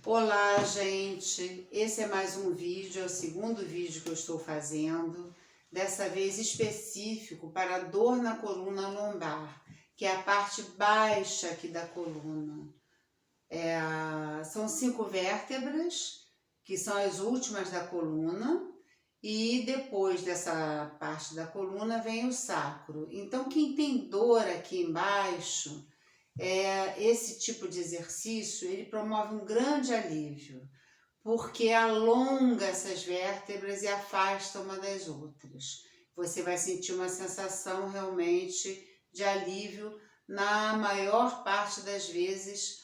Olá, gente! Esse é mais um vídeo, é o segundo vídeo que eu estou fazendo, dessa vez específico para dor na coluna lombar, que é a parte baixa aqui da coluna. São 5 vértebras, que são as últimas da coluna, e depois dessa parte da coluna vem o sacro. Então, quem tem dor aqui embaixo, esse tipo de exercício, ele promove um grande alívio, porque alonga essas vértebras e afasta uma das outras. Você vai sentir uma sensação realmente de alívio, na maior parte das vezes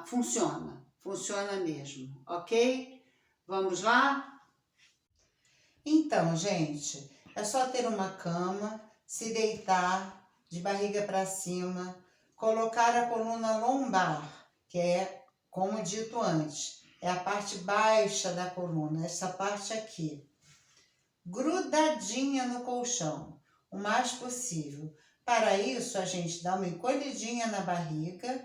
funciona mesmo, ok? Vamos lá? Então, gente, é só ter uma cama, se deitar de barriga para cima, colocar a coluna lombar, que é, como dito antes, é a parte baixa da coluna, essa parte aqui, grudadinha no colchão, o mais possível. Para isso, a gente dá uma encolhidinha na barriga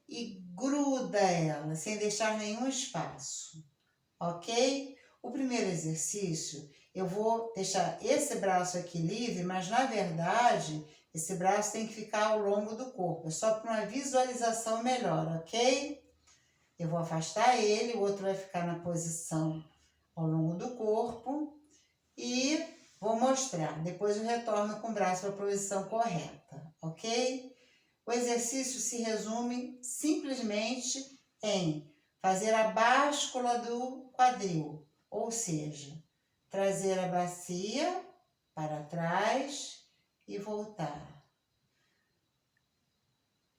e gruda ela, sem deixar nenhum espaço, ok? O primeiro exercício, eu vou deixar esse braço aqui livre, mas na verdade, esse braço tem que ficar ao longo do corpo, é só para uma visualização melhor, ok? Eu vou afastar ele, o outro vai ficar na posição ao longo do corpo e vou mostrar. Depois eu retorno com o braço para a posição correta, ok? O exercício se resume simplesmente em fazer a báscula do quadril, ou seja, trazer a bacia para trás e voltar.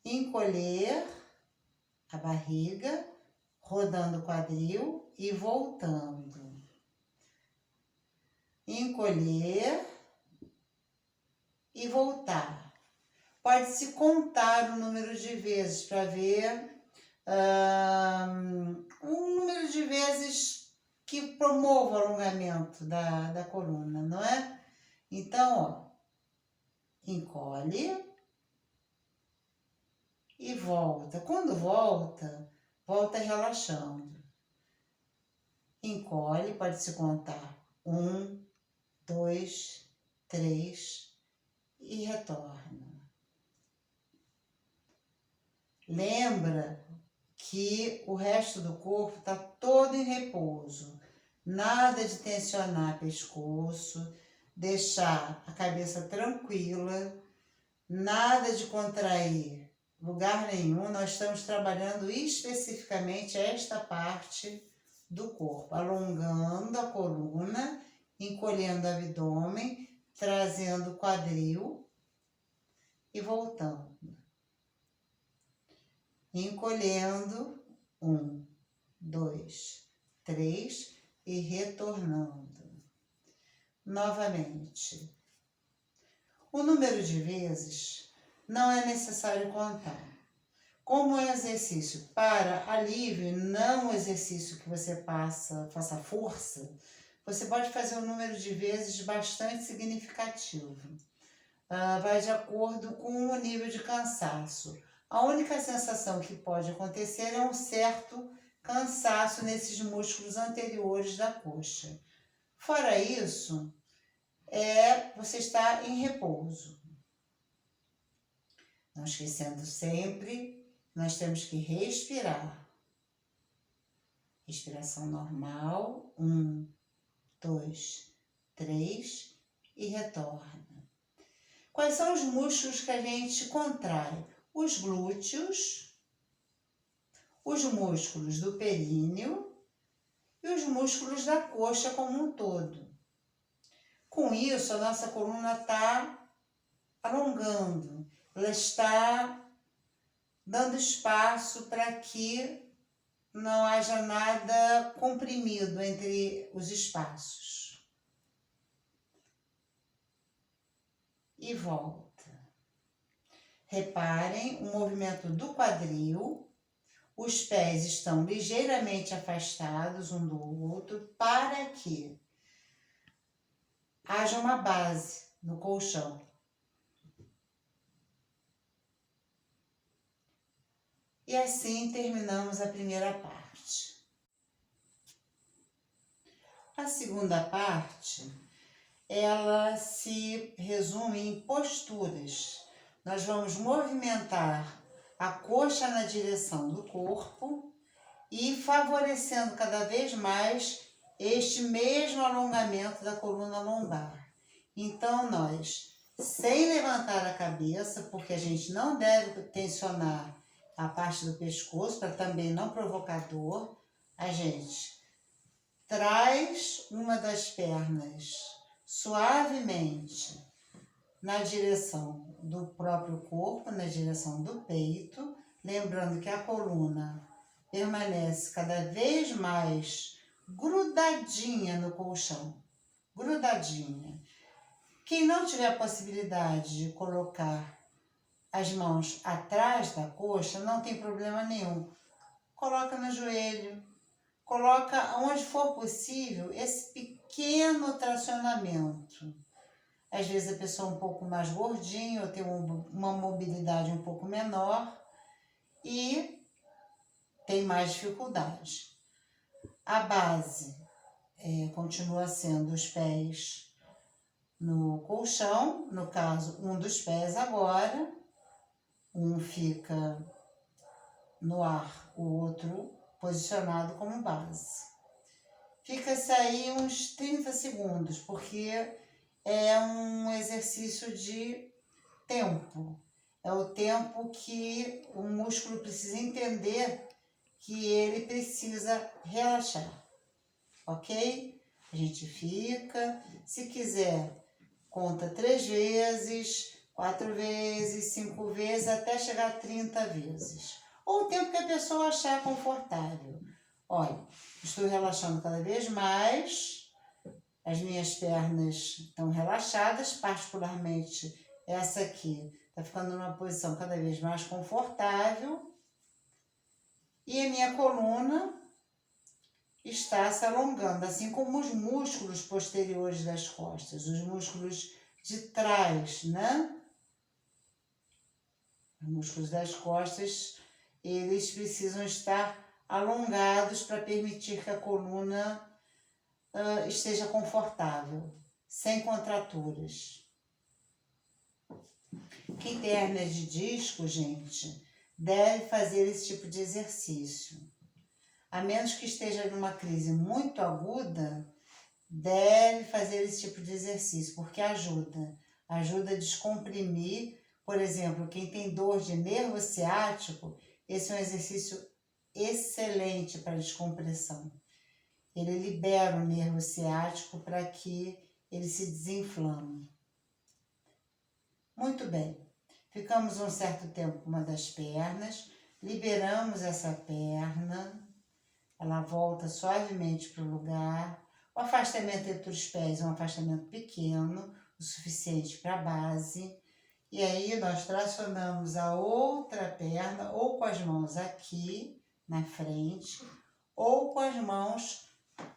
Encolher a barriga, rodando o quadril e voltando. Encolher e voltar. Pode-se contar o número de vezes para ver um número de vezes que promova o alongamento da coluna, não é? Então, ó, encolhe e volta. Quando volta, volta relaxando. Encolhe, pode-se contar 1, 2, 3 e retorna. Lembra que o resto do corpo está todo em repouso. Nada de tensionar pescoço, deixar a cabeça tranquila, nada de contrair lugar nenhum. Nós estamos trabalhando especificamente esta parte do corpo, alongando a coluna, encolhendo o abdômen, trazendo o quadril e voltando. Encolhendo, 1, 2, 3 e retornando. Novamente. O número de vezes não é necessário contar. Como é exercício para alívio, não exercício que você faça força, você pode fazer um número de vezes bastante significativo. Vai de acordo com o nível de cansaço. A única sensação que pode acontecer é um certo cansaço nesses músculos anteriores da coxa. Fora isso, você está em repouso. Não esquecendo sempre, nós temos que respirar. Respiração normal, 1, 2, 3 e retorna. Quais são os músculos que a gente contrai? Os glúteos, os músculos do períneo e os músculos da coxa como um todo. Com isso, a nossa coluna está alongando, ela está dando espaço para que não haja nada comprimido entre os espaços. E volta. Reparem o movimento do quadril, os pés estão ligeiramente afastados um do outro para que haja uma base no colchão. E assim terminamos a primeira parte. A segunda parte, ela se resume em posturas. Nós vamos movimentar a coxa na direção do corpo e favorecendo cada vez mais este mesmo alongamento da coluna lombar. Então, nós, sem levantar a cabeça, porque a gente não deve tensionar a parte do pescoço para também não provocar dor, a gente traz uma das pernas suavemente na direção do próprio corpo, na direção do peito, lembrando que a coluna permanece cada vez mais grudadinha no colchão, grudadinha. Quem não tiver a possibilidade de colocar as mãos atrás da coxa, não tem problema nenhum. Coloca no joelho, coloca onde for possível esse pequeno tracionamento. Às vezes a pessoa é um pouco mais gordinha ou tem uma mobilidade um pouco menor e tem mais dificuldade. A base continua sendo os pés no colchão, no caso, um dos pés agora, um fica no ar, o outro posicionado como base. Fica-se aí uns 30 segundos, porque é um exercício de tempo. É o tempo que o músculo precisa entender que ele precisa relaxar, ok? A gente fica, se quiser, conta 3 vezes, 4 vezes, 5 vezes, até chegar a 30 vezes. Ou o tempo que a pessoa achar confortável. Olha, estou relaxando cada vez mais, as minhas pernas estão relaxadas, particularmente essa aqui está ficando numa posição cada vez mais confortável. E a minha coluna está se alongando, assim como os músculos posteriores das costas, os músculos de trás, né? Os músculos das costas, eles precisam estar alongados para permitir que a coluna esteja confortável, sem contraturas. Quem tem hérnia de disco, gente, deve fazer esse tipo de exercício. A menos que esteja numa crise muito aguda, deve fazer esse tipo de exercício, porque ajuda a descomprimir. Por exemplo, quem tem dor de nervo ciático, esse é um exercício excelente para descompressão. Ele libera o nervo ciático para que ele se desinflame. Muito bem, ficamos um certo tempo com uma das pernas, liberamos essa perna, ela volta suavemente para o lugar. O afastamento entre os pés é um afastamento pequeno, o suficiente para a base. E aí nós tracionamos a outra perna, ou com as mãos aqui na frente, ou com as mãos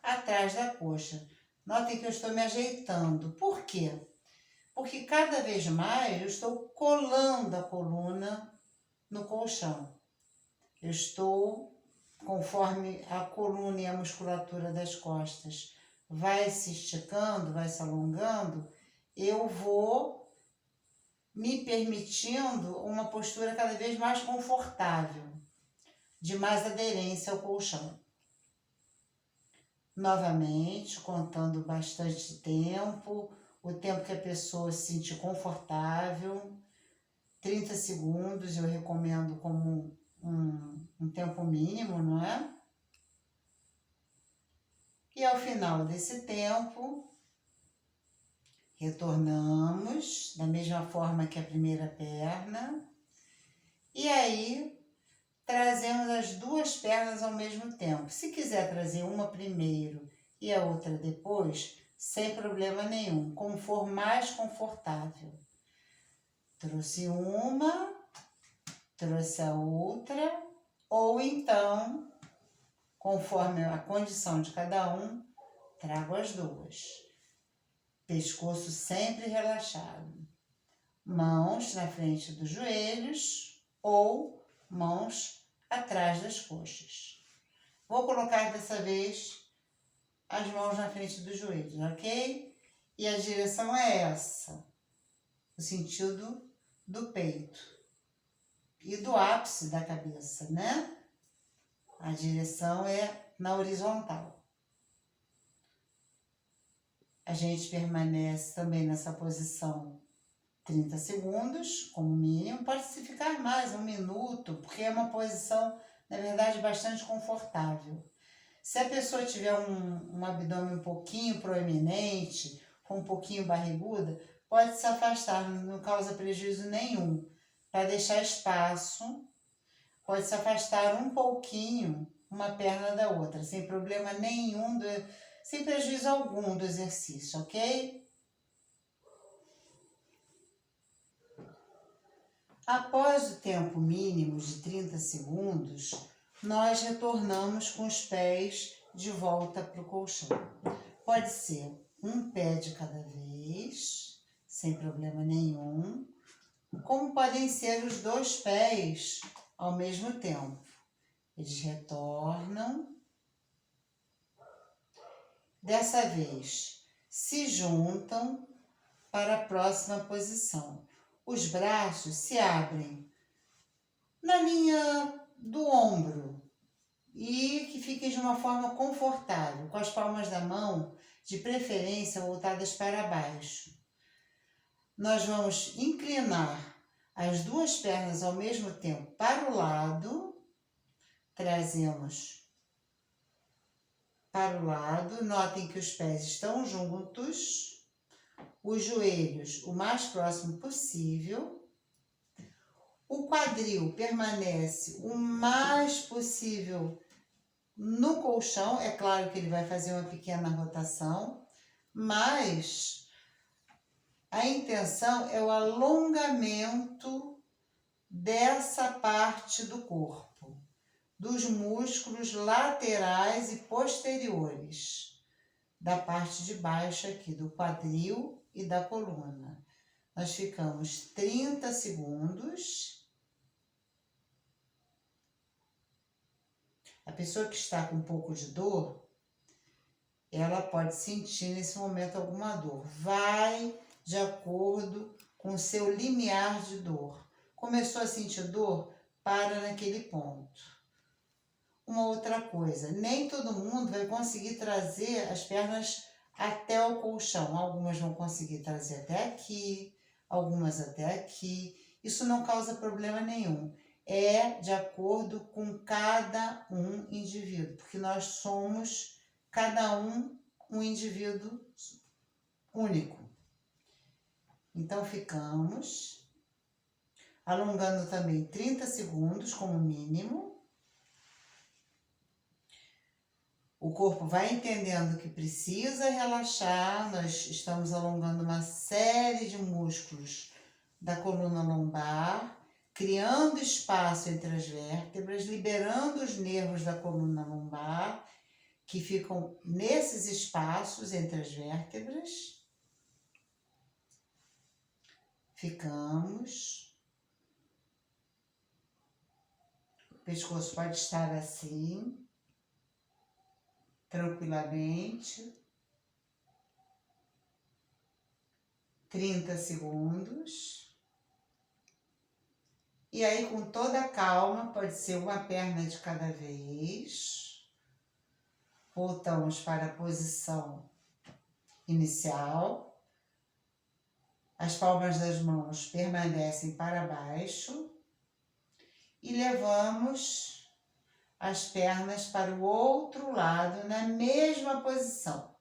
atrás da coxa. Notem que eu estou me ajeitando. Por quê? Porque cada vez mais eu estou colando a coluna no colchão. Eu estou, conforme a coluna e a musculatura das costas vai se esticando, vai se alongando, eu vou me permitindo uma postura cada vez mais confortável, de mais aderência ao colchão. Novamente, contando bastante tempo, o tempo que a pessoa se sentir confortável, 30 segundos eu recomendo como um tempo mínimo, não é? E ao final desse tempo, retornamos da mesma forma que a primeira perna e aí trazemos as duas pernas ao mesmo tempo. Se quiser trazer uma primeiro e a outra depois, sem problema nenhum, como for mais confortável. Trouxe uma, trouxe a outra, ou então, conforme a condição de cada um, trago as duas. Pescoço sempre relaxado. Mãos na frente dos joelhos ou mãos atrás das coxas. Vou colocar dessa vez as mãos na frente dos joelhos, ok? E a direção é essa, o sentido do peito e do ápice da cabeça, né? A direção é na horizontal. A gente permanece também nessa posição 30 segundos, como mínimo. Pode-se ficar mais, 1 minuto, porque é uma posição, na verdade, bastante confortável. Se a pessoa tiver um abdômen um pouquinho proeminente, com um pouquinho barriguda, pode se afastar, não causa prejuízo nenhum. Para deixar espaço, pode se afastar um pouquinho uma perna da outra, sem problema nenhum, sem prejuízo algum do exercício, ok? Após o tempo mínimo de 30 segundos, nós retornamos com os pés de volta para o colchão. Pode ser um pé de cada vez, sem problema nenhum, como podem ser os 2 pés ao mesmo tempo. Eles retornam. Dessa vez, se juntam para a próxima posição. Os braços se abrem na linha do ombro e que fiquem de uma forma confortável, com as palmas da mão, de preferência, voltadas para baixo. Nós vamos inclinar as 2 pernas ao mesmo tempo para o lado, trazemos para o lado, notem que os pés estão juntos, os joelhos o mais próximo possível, o quadril permanece o mais possível no colchão. É claro que ele vai fazer uma pequena rotação, mas a intenção é o alongamento dessa parte do corpo, dos músculos laterais e posteriores, da parte de baixo aqui, do quadril e da coluna. Nós ficamos 30 segundos. A pessoa que está com um pouco de dor, ela pode sentir nesse momento alguma dor. Vai de acordo com o seu limiar de dor. Começou a sentir dor? Para naquele ponto. Uma outra coisa, nem todo mundo vai conseguir trazer as pernas até o colchão. Algumas vão conseguir trazer até aqui, algumas até aqui. Isso não causa problema nenhum. É de acordo com cada um indivíduo, porque nós somos, cada um indivíduo único. Então, ficamos alongando também 30 segundos como mínimo. O corpo vai entendendo que precisa relaxar, nós estamos alongando uma série de músculos da coluna lombar, criando espaço entre as vértebras, liberando os nervos da coluna lombar, que ficam nesses espaços entre as vértebras. Ficamos. O pescoço pode estar assim, tranquilamente. 30 segundos. E aí, com toda a calma, pode ser uma perna de cada vez. Voltamos para a posição inicial. As palmas das mãos permanecem para baixo. E levamos as pernas para o outro lado, na mesma posição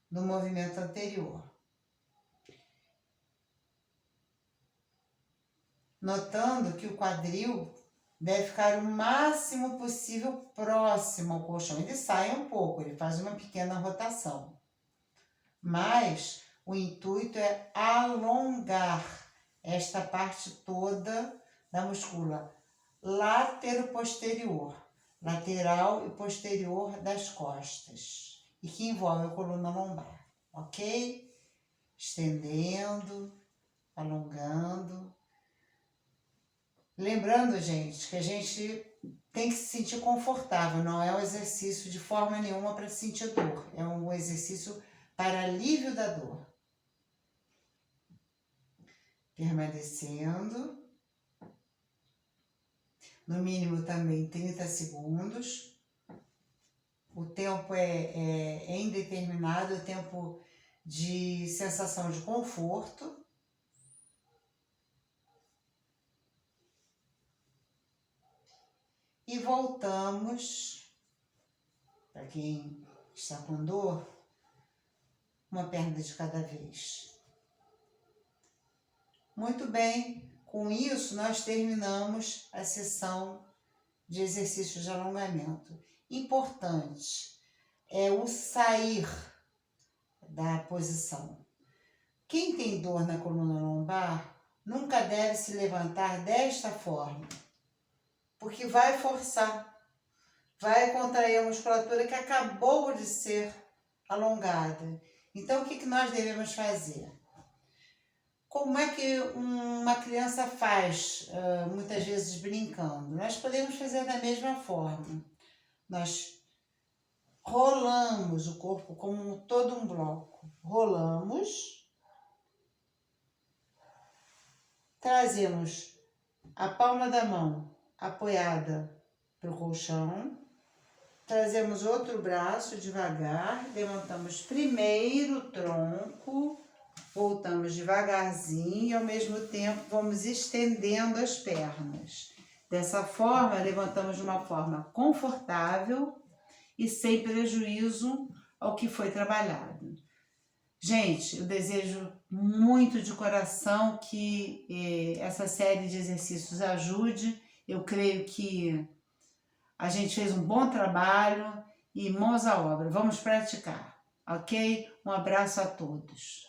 do movimento anterior. Notando que o quadril deve ficar o máximo possível próximo ao colchão. Ele sai um pouco, ele faz uma pequena rotação. Mas o intuito é alongar esta parte toda da musculatura látero-posterior, lateral e posterior das costas, e que envolve a coluna lombar, ok? Estendendo, alongando. Lembrando, gente, que a gente tem que se sentir confortável, não é um exercício de forma nenhuma para sentir dor, é um exercício para alívio da dor. Permanecendo, no mínimo também 30 segundos. O tempo é indeterminado, o tempo de sensação de conforto. E voltamos, para quem está com dor, uma perna de cada vez. Muito bem, com isso nós terminamos a sessão de exercícios de alongamento. Importante é o sair da posição. Quem tem dor na coluna lombar nunca deve se levantar desta forma, porque vai forçar, vai contrair a musculatura que acabou de ser alongada. Então, o que nós devemos fazer? Como é que uma criança faz, muitas vezes brincando? Nós podemos fazer da mesma forma. Nós rolamos o corpo como todo um bloco. Rolamos, trazemos a palma da mão apoiada para o colchão, trazemos outro braço devagar, levantamos primeiro o tronco, voltamos devagarzinho e ao mesmo tempo vamos estendendo as pernas. Dessa forma, levantamos de uma forma confortável e sem prejuízo ao que foi trabalhado. Gente, eu desejo muito de coração que essa série de exercícios ajude. Eu creio que a gente fez um bom trabalho e mãos à obra. Vamos praticar, ok? Um abraço a todos.